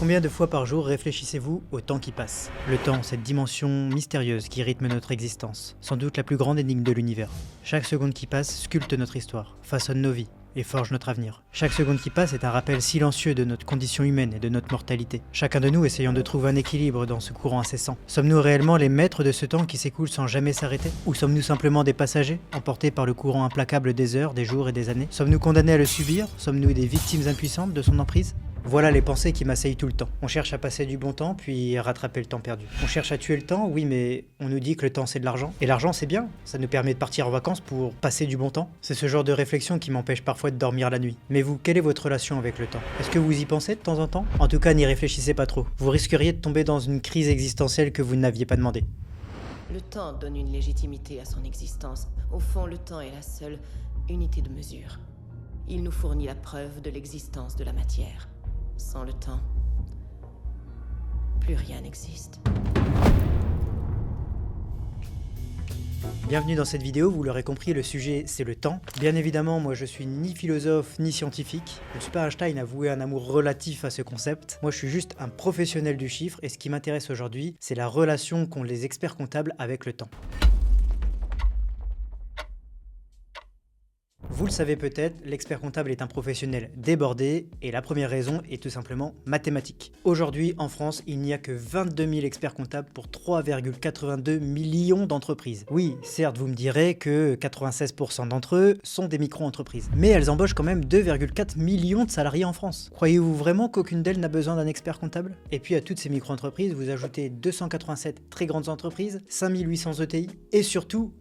Combien de fois par jour réfléchissez-vous au temps qui passe? Le temps, cette dimension mystérieuse qui rythme notre existence, sans doute la plus grande énigme de l'univers. Chaque seconde qui passe sculpte notre histoire, façonne nos vies et forge notre avenir. Chaque seconde qui passe est un rappel silencieux de notre condition humaine et de notre mortalité. Chacun de nous essayant de trouver un équilibre dans ce courant incessant. Sommes-nous réellement les maîtres de ce temps qui s'écoule sans jamais s'arrêter? Ou sommes-nous simplement des passagers, emportés par le courant implacable des heures, des jours et des années? Sommes-nous condamnés à le subir? Sommes-nous des victimes impuissantes de son emprise? Voilà les pensées qui m'assaillent tout le temps. On cherche à passer du bon temps, puis à rattraper le temps perdu. On cherche à tuer le temps, oui, mais on nous dit que le temps c'est de l'argent. Et l'argent c'est bien, ça nous permet de partir en vacances pour passer du bon temps. C'est ce genre de réflexion qui m'empêche parfois de dormir la nuit. Mais vous, quelle est votre relation avec le temps? Est-ce que vous y pensez de temps en temps? En tout cas, n'y réfléchissez pas trop. Vous risqueriez de tomber dans une crise existentielle que vous n'aviez pas demandé. Le temps donne une légitimité à son existence. Au fond, le temps est la seule unité de mesure. Il nous fournit la preuve de l'existence de la matière. Sans le temps, plus rien n'existe. Bienvenue dans cette vidéo, vous l'aurez compris, le sujet c'est le temps. Bien évidemment, moi je suis ni philosophe ni scientifique. Je ne suis pas Einstein à vouer un amour relatif à ce concept. Moi je suis juste un professionnel du chiffre et ce qui m'intéresse aujourd'hui, c'est la relation qu'ont les experts comptables avec le temps. Vous le savez peut-être, l'expert comptable est un professionnel débordé et la première raison est tout simplement mathématique. Aujourd'hui, en France, il n'y a que 22 000 experts comptables pour 3,82 millions d'entreprises. Oui, certes, vous me direz que 96% d'entre eux sont des micro-entreprises, mais elles embauchent quand même 2,4 millions de salariés en France. Croyez-vous vraiment qu'aucune d'elles n'a besoin d'un expert comptable? Et puis à toutes ces micro-entreprises, vous ajoutez 287 très grandes entreprises, 5800 ETI et surtout,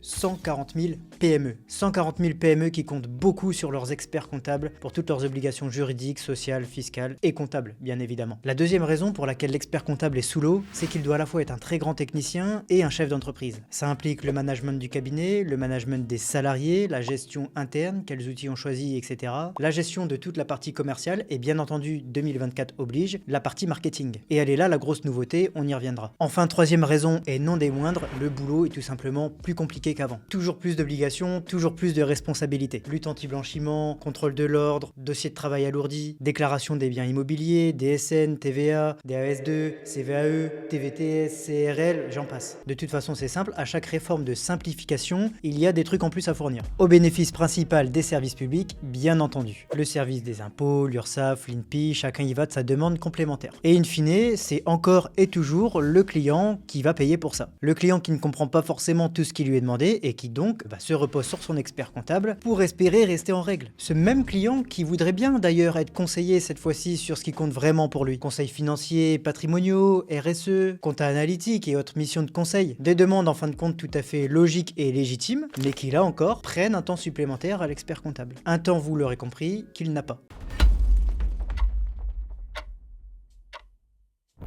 140 000 PME. 140 000 PME qui comptent beaucoup sur leurs experts comptables pour toutes leurs obligations juridiques, sociales, fiscales et comptables, bien évidemment. La deuxième raison pour laquelle l'expert comptable est sous l'eau, c'est qu'il doit à la fois être un très grand technicien et un chef d'entreprise. Ça implique le management du cabinet, le management des salariés, la gestion interne, quels outils on choisit, etc. La gestion de toute la partie commerciale et bien entendu, 2024 oblige, la partie marketing. Et elle est là la grosse nouveauté, on y reviendra. Enfin, troisième raison et non des moindres, le boulot est tout simplement plus compliqué qu'avant. Toujours plus d'obligations, toujours plus de responsabilités. Lutte anti-blanchiment, contrôle de l'ordre, dossier de travail alourdi, déclaration des biens immobiliers, DSN, TVA, DAS2, CVAE, TVTS, CRL, j'en passe. De toute façon, c'est simple, à chaque réforme de simplification, il y a des trucs en plus à fournir. Au bénéfice principal des services publics, bien entendu. Le service des impôts, l'URSSAF, l'INPI, chacun y va de sa demande complémentaire. Et in fine, c'est encore et toujours le client qui va payer pour ça. Le client qui ne comprend pas forcément tout ce qui lui est demandé et qui donc se repose sur son expert comptable pour espérer rester en règle. Ce même client qui voudrait bien d'ailleurs être conseillé cette fois-ci sur ce qui compte vraiment pour lui. Conseils financiers, patrimoniaux, RSE, compta analytique et autres missions de conseil. Des demandes en fin de compte tout à fait logiques et légitimes, mais qui là encore prennent un temps supplémentaire à l'expert comptable. Un temps, vous l'aurez compris, qu'il n'a pas.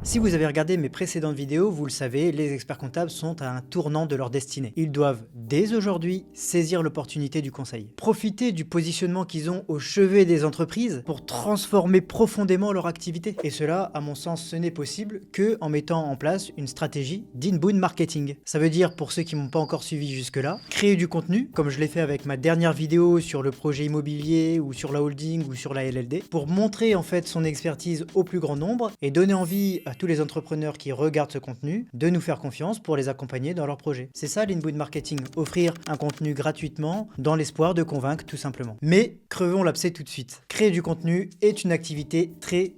Si vous avez regardé mes précédentes vidéos, vous le savez, les experts comptables sont à un tournant de leur destinée. Ils doivent, dès aujourd'hui, saisir l'opportunité du conseil. Profiter du positionnement qu'ils ont au chevet des entreprises pour transformer profondément leur activité. Et cela, à mon sens, ce n'est possible que en mettant en place une stratégie d'inbound marketing. Ça veut dire, pour ceux qui m'ont pas encore suivi jusque-là, créer du contenu, comme je l'ai fait avec ma dernière vidéo sur le projet immobilier ou sur la holding ou sur la LLD, pour montrer en fait son expertise au plus grand nombre et donner envie à tous les entrepreneurs qui regardent ce contenu de nous faire confiance pour les accompagner dans leurs projets. C'est ça l'inbound marketing, offrir un contenu gratuitement dans l'espoir de convaincre tout simplement. Mais crevons l'abcès tout de suite. Créer du contenu est une activité très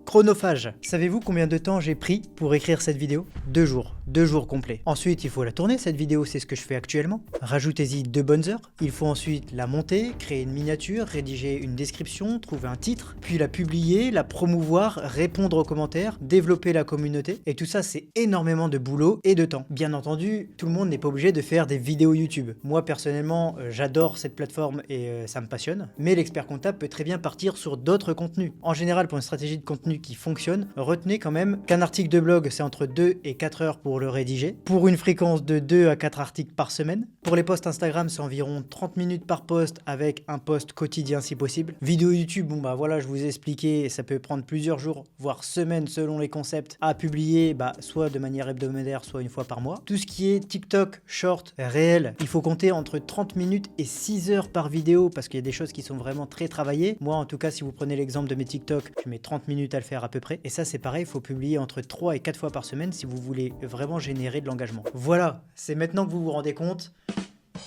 chronophage. Savez-vous combien de temps j'ai pris pour écrire cette vidéo? 2 jours. 2 jours complets. Ensuite, il faut la tourner, cette vidéo, c'est ce que je fais actuellement. Rajoutez-y 2 bonnes heures. Il faut ensuite la monter, créer une miniature, rédiger une description, trouver un titre, puis la publier, la promouvoir, répondre aux commentaires, développer la communauté. Et tout ça, c'est énormément de boulot et de temps. Bien entendu, tout le monde n'est pas obligé de faire des vidéos YouTube. Moi, personnellement, j'adore cette plateforme et ça me passionne. Mais l'expert comptable peut très bien partir sur d'autres contenus. En général, pour une stratégie de contenu qui fonctionne, retenez quand même qu'un article de blog, c'est entre 2 et 4 heures pour le rédiger, pour une fréquence de 2 à 4 articles par semaine. Pour les posts Instagram, c'est environ 30 minutes par post avec un post quotidien si possible. Vidéo YouTube, bon bah voilà, je vous ai expliqué, ça peut prendre plusieurs jours, voire semaines selon les concepts, à publier soit de manière hebdomadaire, soit une fois par mois. Tout ce qui est TikTok, short, réel, il faut compter entre 30 minutes et 6 heures par vidéo parce qu'il y a des choses qui sont vraiment très travaillées. Moi, en tout cas, si vous prenez l'exemple de mes TikTok, je mets 30 minutes à le faire à peu près. Et ça c'est pareil, il faut publier entre 3 et 4 fois par semaine si vous voulez vraiment générer de l'engagement. Voilà, c'est maintenant que vous vous rendez compte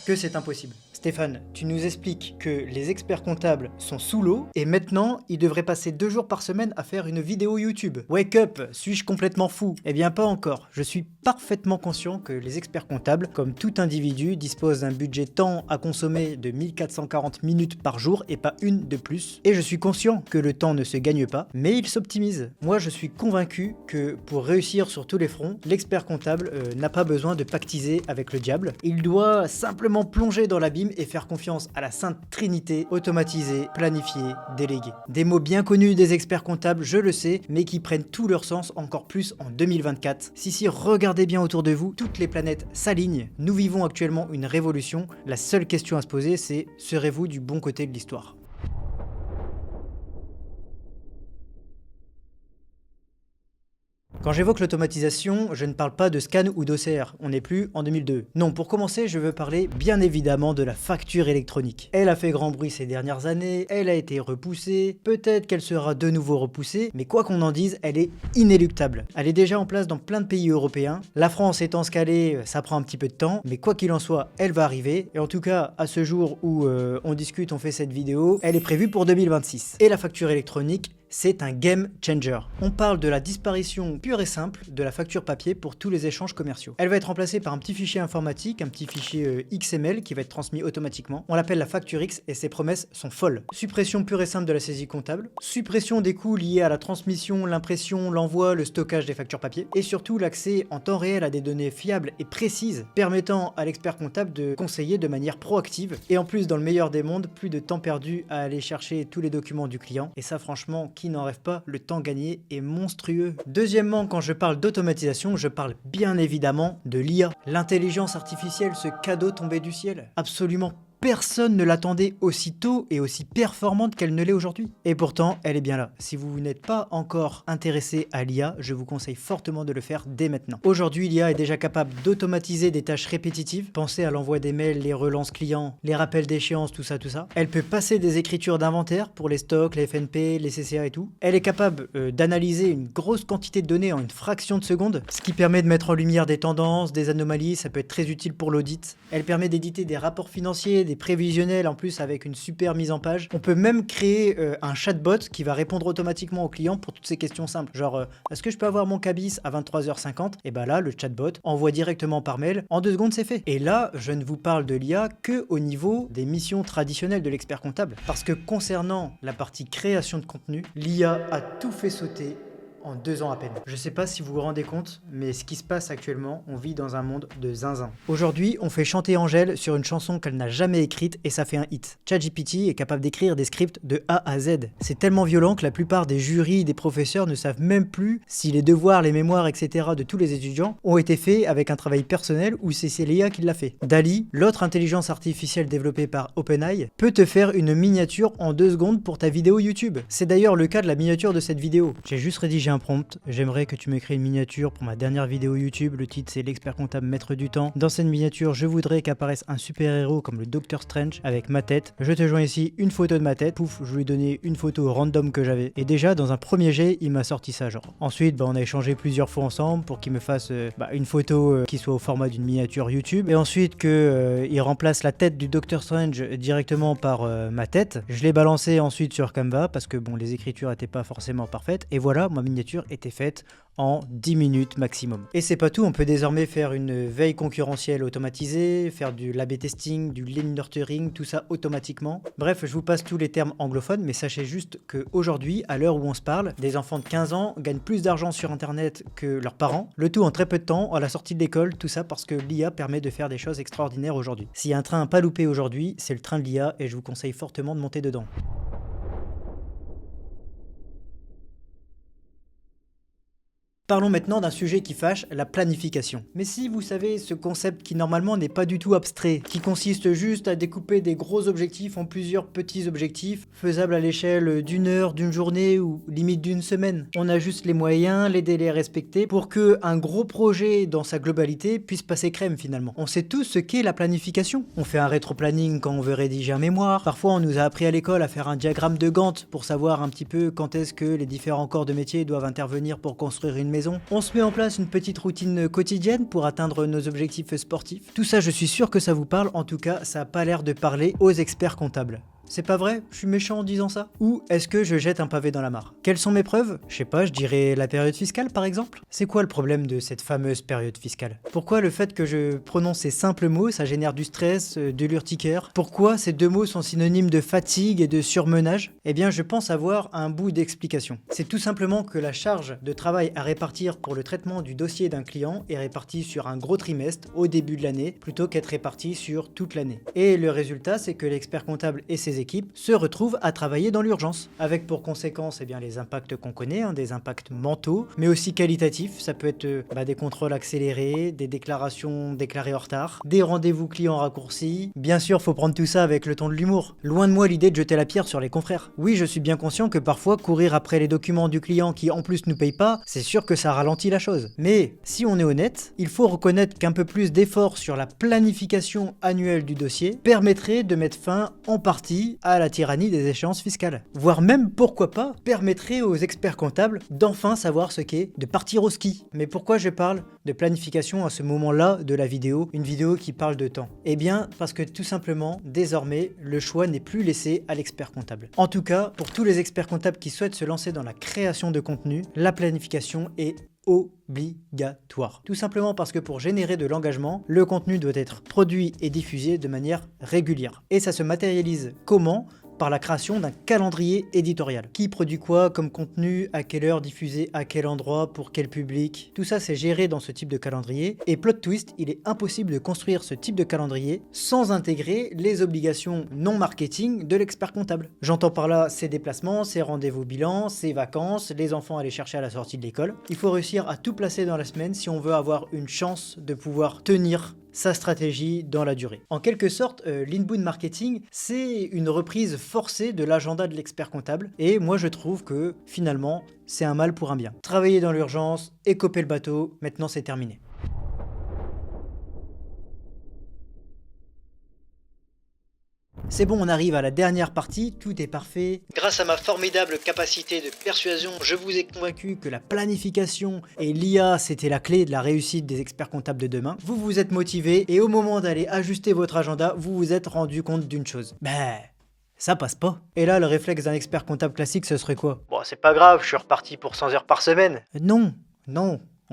que c'est impossible. Stéphane, tu nous expliques que les experts comptables sont sous l'eau et maintenant ils devraient passer 2 jours par semaine à faire une vidéo YouTube. Wake up, suis-je complètement fou? Eh bien pas encore, je suis parfaitement conscient que les experts comptables, comme tout individu, disposent d'un budget temps à consommer de 1440 minutes par jour et pas une de plus. Et je suis conscient que le temps ne se gagne pas, mais il s'optimise. Moi je suis convaincu que pour réussir sur tous les fronts, l'expert comptable n'a pas besoin de pactiser avec le diable. Il doit simplement plonger dans l'abîme et faire confiance à la Sainte Trinité, automatiser, planifier, déléguer. Des mots bien connus des experts comptables, je le sais, mais qui prennent tout leur sens encore plus en 2024. Si, regardez bien autour de vous, toutes les planètes s'alignent. Nous vivons actuellement une révolution. La seule question à se poser, c'est serez-vous du bon côté de l'histoire ? Quand j'évoque l'automatisation, je ne parle pas de scan ou d'OCR, on n'est plus en 2002. Non, pour commencer, je veux parler bien évidemment de la facture électronique. Elle a fait grand bruit ces dernières années, elle a été repoussée, peut-être qu'elle sera de nouveau repoussée, mais quoi qu'on en dise, elle est inéluctable. Elle est déjà en place dans plein de pays européens. La France étant scalée, ça prend un petit peu de temps, mais quoi qu'il en soit, elle va arriver. Et en tout cas, à ce jour où on discute, on fait cette vidéo, elle est prévue pour 2026. Et la facture électronique, c'est un game changer. On parle de la disparition pure et simple de la facture papier pour tous les échanges commerciaux. Elle va être remplacée par un petit fichier informatique, un petit fichier XML qui va être transmis automatiquement. On l'appelle la facture X et ses promesses sont folles. Suppression pure et simple de la saisie comptable, suppression des coûts liés à la transmission, l'impression, l'envoi, le stockage des factures papier et surtout l'accès en temps réel à des données fiables et précises permettant à l'expert comptable de conseiller de manière proactive et en plus dans le meilleur des mondes, plus de temps perdu à aller chercher tous les documents du client et ça franchement, qui n'en rêve pas, le temps gagné est monstrueux. Deuxièmement, quand je parle d'automatisation, je parle bien évidemment de l'IA. L'intelligence artificielle, ce cadeau tombé du ciel. Absolument personne ne l'attendait aussi tôt et aussi performante qu'elle ne l'est aujourd'hui. Et pourtant, elle est bien là. Si vous n'êtes pas encore intéressé à l'IA, je vous conseille fortement de le faire dès maintenant. Aujourd'hui, l'IA est déjà capable d'automatiser des tâches répétitives. Pensez à l'envoi des mails, les relances clients, les rappels d'échéance, tout ça. Elle peut passer des écritures d'inventaire pour les stocks, les FNP, les CCA et tout. Elle est capable d'analyser une grosse quantité de données en une fraction de seconde, ce qui permet de mettre en lumière des tendances, des anomalies. Ça peut être très utile pour l'audit. Elle permet d'éditer des rapports financiers, des prévisionnels en plus avec une super mise en page. On peut même créer un chatbot qui va répondre automatiquement aux clients pour toutes ces questions simples. Genre, est-ce que je peux avoir mon cabis à 23h50 ? Et bah là, le chatbot envoie directement par mail. En 2 secondes, c'est fait. Et là, je ne vous parle de l'IA que au niveau des missions traditionnelles de l'expert comptable. Parce que concernant la partie création de contenu, l'IA a tout fait sauter en 2 ans à peine. Je sais pas si vous vous rendez compte, mais ce qui se passe actuellement, on vit dans un monde de zinzin. Aujourd'hui, on fait chanter Angèle sur une chanson qu'elle n'a jamais écrite et ça fait un hit. ChatGPT est capable d'écrire des scripts de A à Z. C'est tellement violent que la plupart des jurys et des professeurs ne savent même plus si les devoirs, les mémoires, etc. de tous les étudiants ont été faits avec un travail personnel ou si c'est l'IA qui l'a fait. DALL-E, l'autre intelligence artificielle développée par OpenAI, peut te faire une miniature en 2 secondes pour ta vidéo YouTube. C'est d'ailleurs le cas de la miniature de cette vidéo. J'ai juste rédigé un prompt, j'aimerais que tu m'écris une miniature pour ma dernière vidéo YouTube, le titre c'est l'expert comptable maître du temps. Dans cette miniature, je voudrais qu'apparaisse un super héros comme le Docteur Strange avec ma tête. Je te joins ici une photo de ma tête, pouf, je lui ai donné une photo random que j'avais. Et déjà dans un premier jet, il m'a sorti ça genre. Ensuite, on a échangé plusieurs fois ensemble pour qu'il me fasse une photo qui soit au format d'une miniature YouTube. Et ensuite il remplace la tête du Docteur Strange directement par ma tête. Je l'ai balancé ensuite sur Canva parce que les écritures n'étaient pas forcément parfaites. Et voilà, ma miniature était faite en 10 minutes maximum. Et c'est pas tout, on peut désormais faire une veille concurrentielle automatisée, faire du A/B testing, du lean nurturing, tout ça automatiquement. Bref, je vous passe tous les termes anglophones, mais sachez juste qu'aujourd'hui, à l'heure où on se parle, des enfants de 15 ans gagnent plus d'argent sur internet que leurs parents, le tout en très peu de temps, à la sortie de l'école, tout ça parce que l'IA permet de faire des choses extraordinaires aujourd'hui. S'il y a un train à pas louper aujourd'hui, c'est le train de l'IA et je vous conseille fortement de monter dedans. Parlons maintenant d'un sujet qui fâche, la planification. Mais si vous savez, ce concept qui normalement n'est pas du tout abstrait, qui consiste juste à découper des gros objectifs en plusieurs petits objectifs, faisables à l'échelle d'une heure, d'une journée ou limite d'une semaine. On a juste les moyens, les délais respectés pour que un gros projet dans sa globalité puisse passer crème finalement. On sait tous ce qu'est la planification. On fait un rétro-planning quand on veut rédiger un mémoire. Parfois on nous a appris à l'école à faire un diagramme de Gantt pour savoir un petit peu quand est-ce que les différents corps de métier doivent intervenir pour construire une maison. On se met en place une petite routine quotidienne pour atteindre nos objectifs sportifs. Tout ça, je suis sûr que ça vous parle, en tout cas, ça n'a pas l'air de parler aux experts comptables. C'est pas vrai? Je suis méchant en disant ça? Ou est-ce que je jette un pavé dans la mare? Quelles sont mes preuves? Je sais pas, je dirais la période fiscale par exemple? C'est quoi le problème de cette fameuse période fiscale? Pourquoi le fait que je prononce ces simples mots, ça génère du stress, de l'urticaire? Pourquoi ces deux mots sont synonymes de fatigue et de surmenage? Eh bien, je pense avoir un bout d'explication. C'est tout simplement que la charge de travail à répartir pour le traitement du dossier d'un client est répartie sur un gros trimestre au début de l'année, plutôt qu'être répartie sur toute l'année. Et le résultat, c'est que l'expert comptable et ses équipes se retrouvent à travailler dans l'urgence, avec pour conséquence eh bien, les impacts qu'on connaît, des impacts mentaux, mais aussi qualitatifs. Ça peut être des contrôles accélérés, des déclarations déclarées en retard, des rendez-vous clients raccourcis. Bien sûr, faut prendre tout ça avec le ton de l'humour. Loin de moi l'idée de jeter la pierre sur les confrères. Oui, je suis bien conscient que parfois courir après les documents du client qui en plus nous paye pas, c'est sûr que ça ralentit la chose. Mais si on est honnête, il faut reconnaître qu'un peu plus d'efforts sur la planification annuelle du dossier permettrait de mettre fin en partie à la tyrannie des échéances fiscales. Voire même, pourquoi pas, permettrait aux experts comptables d'enfin savoir ce qu'est de partir au ski. Mais pourquoi je parle de planification à ce moment-là de la vidéo, une vidéo qui parle de temps? Eh bien, parce que tout simplement, désormais, le choix n'est plus laissé à l'expert comptable. En tout cas, pour tous les experts comptables qui souhaitent se lancer dans la création de contenu, la planification est obligatoire. Tout simplement parce que pour générer de l'engagement, le contenu doit être produit et diffusé de manière régulière. Et ça se matérialise comment ? Par la création d'un calendrier éditorial. Qui produit quoi comme contenu, à quelle heure diffusé, à quel endroit, pour quel public. Tout ça c'est géré dans ce type de calendrier. Et plot twist, il est impossible de construire ce type de calendrier sans intégrer les obligations non marketing de l'expert comptable. J'entends par là ses déplacements, ses rendez-vous bilan, ses vacances, les enfants à aller chercher à la sortie de l'école. Il faut réussir à tout placer dans la semaine si on veut avoir une chance de pouvoir tenir sa stratégie dans la durée. En quelque sorte, l'inbound marketing, c'est une reprise forcée de l'agenda de l'expert comptable et moi je trouve que finalement, c'est un mal pour un bien. Travailler dans l'urgence, écoper le bateau, maintenant c'est terminé. C'est bon, on arrive à la dernière partie, tout est parfait. Grâce à ma formidable capacité de persuasion, je vous ai convaincu que la planification et l'IA, c'était la clé de la réussite des experts comptables de demain. Vous vous êtes motivé et au moment d'aller ajuster votre agenda, vous vous êtes rendu compte d'une chose. Ça passe pas. Et là, le réflexe d'un expert comptable classique, ce serait quoi? Bon, c'est pas grave, je suis reparti pour 100 heures par semaine. Non.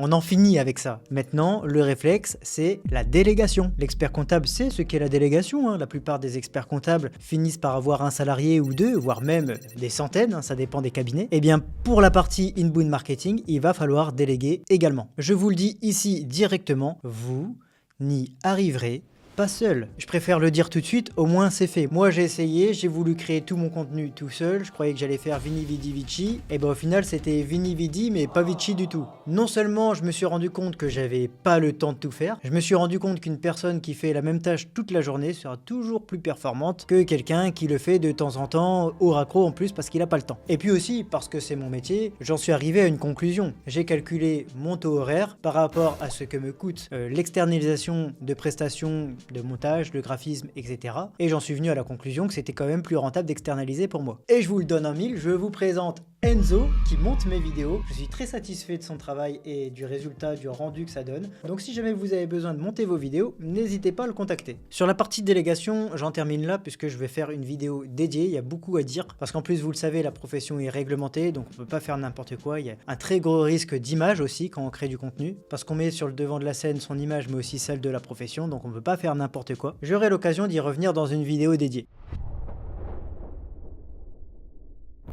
On en finit avec ça. Maintenant, le réflexe, c'est la délégation. L'expert comptable sait ce qu'est la délégation. La plupart des experts comptables finissent par avoir un salarié ou deux, voire même des centaines, ça dépend des cabinets. Eh bien, pour la partie inbound marketing, il va falloir déléguer également. Je vous le dis ici directement, vous n'y arriverez pas seul. Je préfère le dire tout de suite, au moins c'est fait. Moi j'ai essayé, j'ai voulu créer tout mon contenu tout seul, je croyais que j'allais faire Vini Vidi Vici, et au final c'était Vini Vidi mais pas Vici du tout. Non seulement je me suis rendu compte que j'avais pas le temps de tout faire, je me suis rendu compte qu'une personne qui fait la même tâche toute la journée sera toujours plus performante que quelqu'un qui le fait de temps en temps au raccro en plus parce qu'il a pas le temps. Et puis aussi parce que c'est mon métier, j'en suis arrivé à une conclusion. J'ai calculé mon taux horaire par rapport à ce que me coûte l'externalisation de prestations de montage, de graphisme, etc. Et j'en suis venu à la conclusion que c'était quand même plus rentable d'externaliser pour moi. Et je vous le donne en mille, je vous présente Enzo qui monte mes vidéos. Je suis très satisfait de son travail et du résultat, du rendu que ça donne. Donc si jamais vous avez besoin de monter vos vidéos, n'hésitez pas à le contacter. Sur la partie délégation, j'en termine là puisque je vais faire une vidéo dédiée. Il y a beaucoup à dire parce qu'en plus, vous le savez, la profession est réglementée, donc on peut pas faire n'importe quoi. Il y a un très gros risque d'image aussi quand on crée du contenu parce qu'on met sur le devant de la scène son image mais aussi celle de la profession, donc on peut pas faire n'importe quoi. J'aurai l'occasion d'y revenir dans une vidéo dédiée.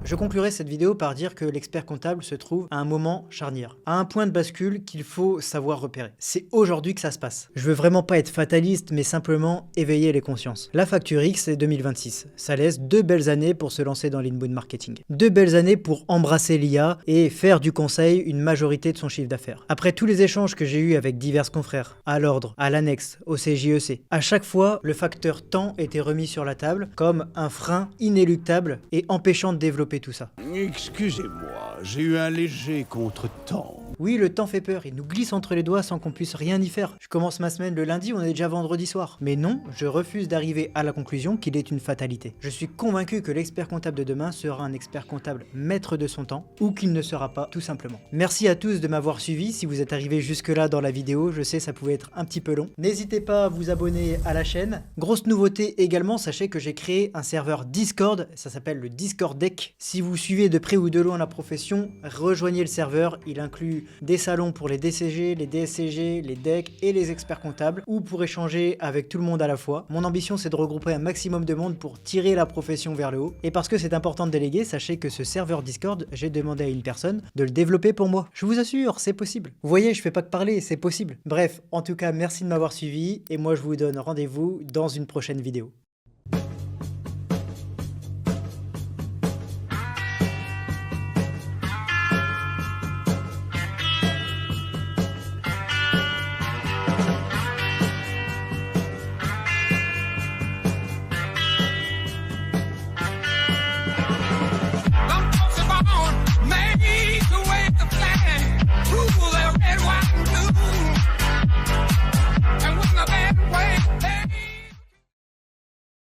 Je conclurai cette vidéo par dire que l'expert comptable se trouve à un moment charnière, à un point de bascule qu'il faut savoir repérer. C'est aujourd'hui que ça se passe. Je veux vraiment pas être fataliste, mais simplement éveiller les consciences. La facture X, c'est 2026. Ça laisse 2 belles années pour se lancer dans l'inbound marketing. 2 belles années pour embrasser l'IA et faire du conseil une majorité de son chiffre d'affaires. Après tous les échanges que j'ai eus avec divers confrères, à l'ordre, à l'annexe, au CJEC, à chaque fois, le facteur temps était remis sur la table comme un frein inéluctable et empêchant de développer tout ça. Excusez-moi, j'ai eu un léger contretemps. Oui, le temps fait peur, il nous glisse entre les doigts sans qu'on puisse rien y faire. Je commence ma semaine le lundi, on est déjà vendredi soir. Mais non, je refuse d'arriver à la conclusion qu'il est une fatalité. Je suis convaincu que l'expert comptable de demain sera un expert comptable maître de son temps, ou qu'il ne sera pas, tout simplement. Merci à tous de m'avoir suivi, si vous êtes arrivés jusque-là dans la vidéo, je sais ça pouvait être un petit peu long. N'hésitez pas à vous abonner à la chaîne. Grosse nouveauté également, sachez que j'ai créé un serveur Discord, ça s'appelle le Discord Deck. Si vous suivez de près ou de loin la profession, rejoignez le serveur, il inclut des salons pour les DCG, les DSCG, les decks et les experts comptables, ou pour échanger avec tout le monde à la fois. Mon ambition c'est de regrouper un maximum de monde pour tirer la profession vers le haut. Et parce que c'est important de déléguer, sachez que ce serveur Discord, j'ai demandé à une personne de le développer pour moi. Je vous assure, c'est possible. Vous voyez, je fais pas que parler, c'est possible. Bref, en tout cas, merci de m'avoir suivi, et moi je vous donne rendez-vous dans une prochaine vidéo.